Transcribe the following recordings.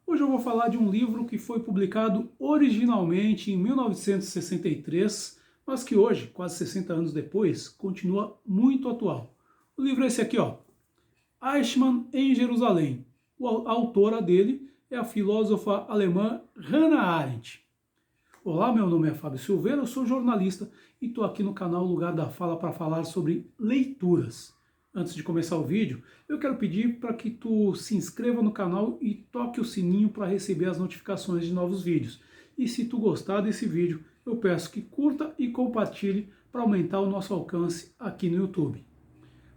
Hoje eu vou falar de um livro que foi publicado originalmente em 1963, mas que hoje, quase 60 anos depois, continua muito atual. O livro é esse aqui, ó, Eichmann em Jerusalém. A autora dele é a filósofa alemã Hannah Arendt. Olá, meu nome é Fábio Silveira, eu sou jornalista e estou aqui no canal Lugar da Fala para falar sobre leituras. Antes de começar o vídeo, eu quero pedir para que tu se inscreva no canal e toque o sininho para receber as notificações de novos vídeos. E se tu gostar desse vídeo, eu peço que curta e compartilhe para aumentar o nosso alcance aqui no YouTube.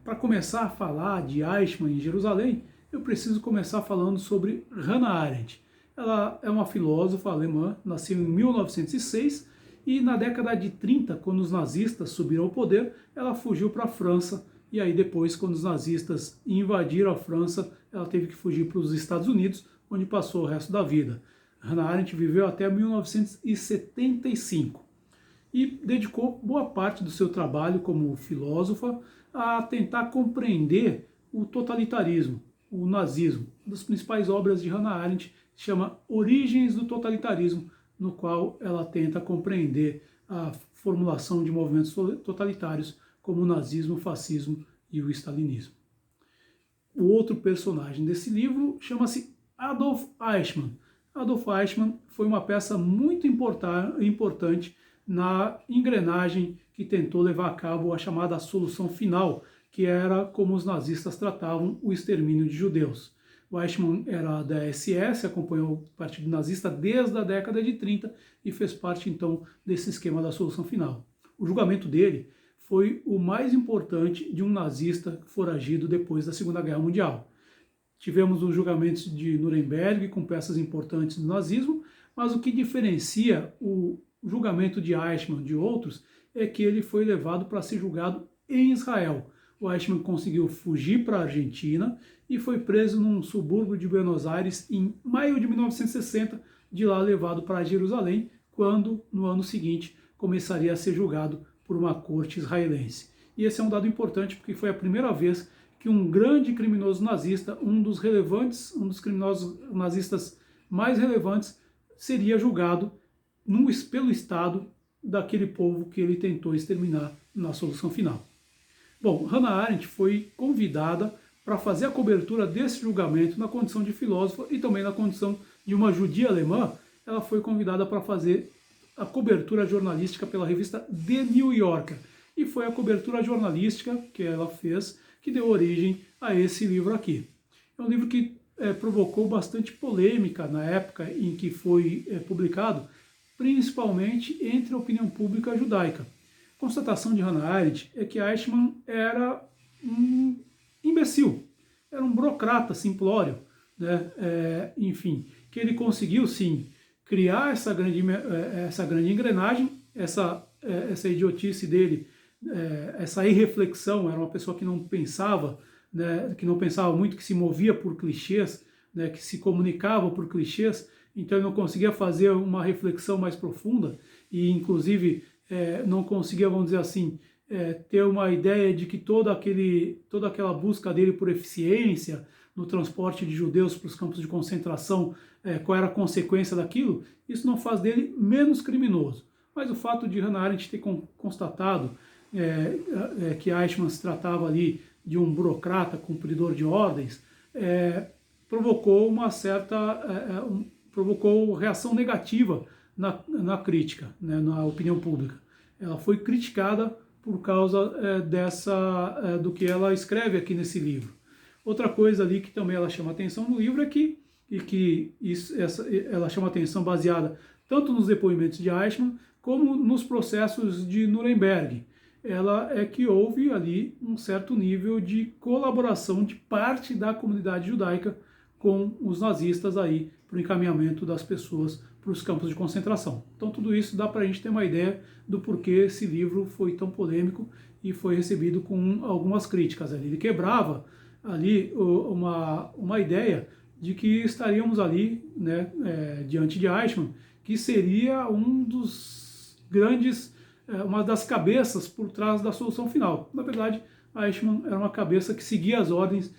Para começar a falar de Eichmann em Jerusalém, eu preciso começar falando sobre Hannah Arendt. Ela é uma filósofa alemã, nasceu em 1906 e na década de 30, quando os nazistas subiram ao poder, ela fugiu para a França e aí depois, quando os nazistas invadiram a França, ela teve que fugir para os Estados Unidos, onde passou o resto da vida. Hannah Arendt viveu até 1975 e dedicou boa parte do seu trabalho como filósofa a tentar compreender o totalitarismo, o nazismo. Uma das principais obras de Hannah Arendt se chama Origens do Totalitarismo, no qual ela tenta compreender a formulação de movimentos totalitários como o nazismo, o fascismo e o stalinismo. O outro personagem desse livro chama-se Adolf Eichmann. Adolf Eichmann foi uma peça muito importante na engrenagem que tentou levar a cabo a chamada solução final, que era como os nazistas tratavam o extermínio de judeus. O Eichmann era da SS, acompanhou o Partido Nazista desde a década de 30 e fez parte então desse esquema da solução final. O julgamento dele foi o mais importante de um nazista foragido depois da Segunda Guerra Mundial. Tivemos os julgamentos de Nuremberg com peças importantes do nazismo, mas o que diferencia o julgamento de Eichmann de outros é que ele foi levado para ser julgado em Israel. O Eichmann conseguiu fugir para a Argentina e foi preso num subúrbio de Buenos Aires em maio de 1960, de lá levado para Jerusalém, quando, no ano seguinte, começaria a ser julgado por uma corte israelense. E esse é um dado importante porque foi a primeira vez que um grande criminoso nazista, um dos criminosos nazistas mais relevantes, seria julgado pelo Estado daquele povo que ele tentou exterminar na solução final. Bom, Hannah Arendt foi convidada para fazer a cobertura desse julgamento na condição de filósofa e também na condição de uma judia alemã. Ela foi convidada para fazer a cobertura jornalística pela revista The New Yorker. E foi a cobertura jornalística que ela fez que deu origem a esse livro aqui. É um livro que provocou bastante polêmica na época em que foi publicado, principalmente entre a opinião pública judaica. A constatação de Hannah Arendt é que Eichmann era um imbecil, era um burocrata simplório, né? Enfim, que ele conseguiu sim criar essa grande engrenagem, essa idiotice dele, essa irreflexão. Era uma pessoa que não pensava, né, que não pensava muito, que se movia por clichês, né, que se comunicava por clichês, então ele não conseguia fazer uma reflexão mais profunda e, inclusive, não conseguia, vamos dizer assim, ter uma ideia de que toda aquela busca dele por eficiência no transporte de judeus para os campos de concentração, qual era a consequência daquilo. Isso não faz dele menos criminoso. Mas o fato de Hannah Arendt ter constatado que Eichmann se tratava ali de um burocrata, cumpridor de ordens, provocou provocou reação negativa na crítica, né, na opinião pública. Ela foi criticada por causa do que ela escreve aqui nesse livro. Outra coisa ali que também ela chama atenção no livro ela chama atenção baseada tanto nos depoimentos de Eichmann como nos processos de Nuremberg. Ela é que houve ali um certo nível de colaboração de parte da comunidade judaica com os nazistas aí para o encaminhamento das pessoas para os campos de concentração. Então tudo isso dá para a gente ter uma ideia do porquê esse livro foi tão polêmico e foi recebido com algumas críticas. Ele quebrava ali uma ideia de que estaríamos ali, né, diante de Eichmann, que seria uma das cabeças por trás da solução final. Na verdade, Eichmann era uma cabeça que seguia as ordens,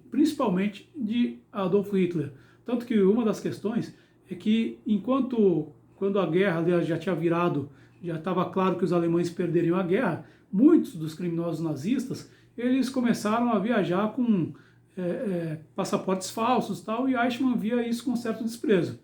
principalmente de Adolf Hitler. Tanto que uma das questões é que quando a guerra aliás, já tinha virado, já estava claro que os alemães perderiam a guerra, muitos dos criminosos nazistas, eles começaram a viajar com passaportes falsos tal, e Eichmann via isso com certo desprezo.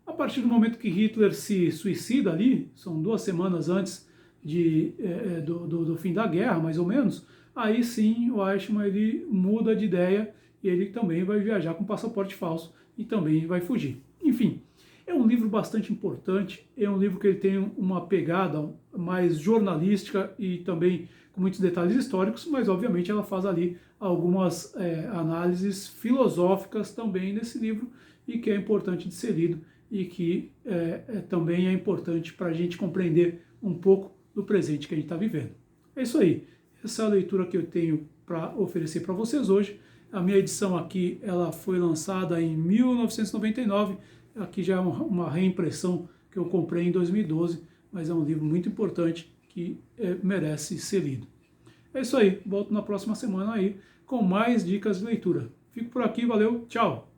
A partir do momento que Hitler se suicida ali, são 2 semanas antes do fim da guerra, mais ou menos, aí sim o Eichmann ele muda de ideia e ele também vai viajar com passaporte falso e também vai fugir. Enfim, é um livro bastante importante, é um livro que ele tem uma pegada mais jornalística e também com muitos detalhes históricos, mas obviamente ela faz ali algumas análises filosóficas também nesse livro e que é importante de ser lido e que também é importante para a gente compreender um pouco do presente que a gente está vivendo. É isso aí. Essa é a leitura que eu tenho para oferecer para vocês hoje. A minha edição aqui ela foi lançada em 1999. Aqui já é uma reimpressão que eu comprei em 2012, mas é um livro muito importante que merece ser lido. É isso aí. Volto na próxima semana aí com mais dicas de leitura. Fico por aqui. Valeu. Tchau.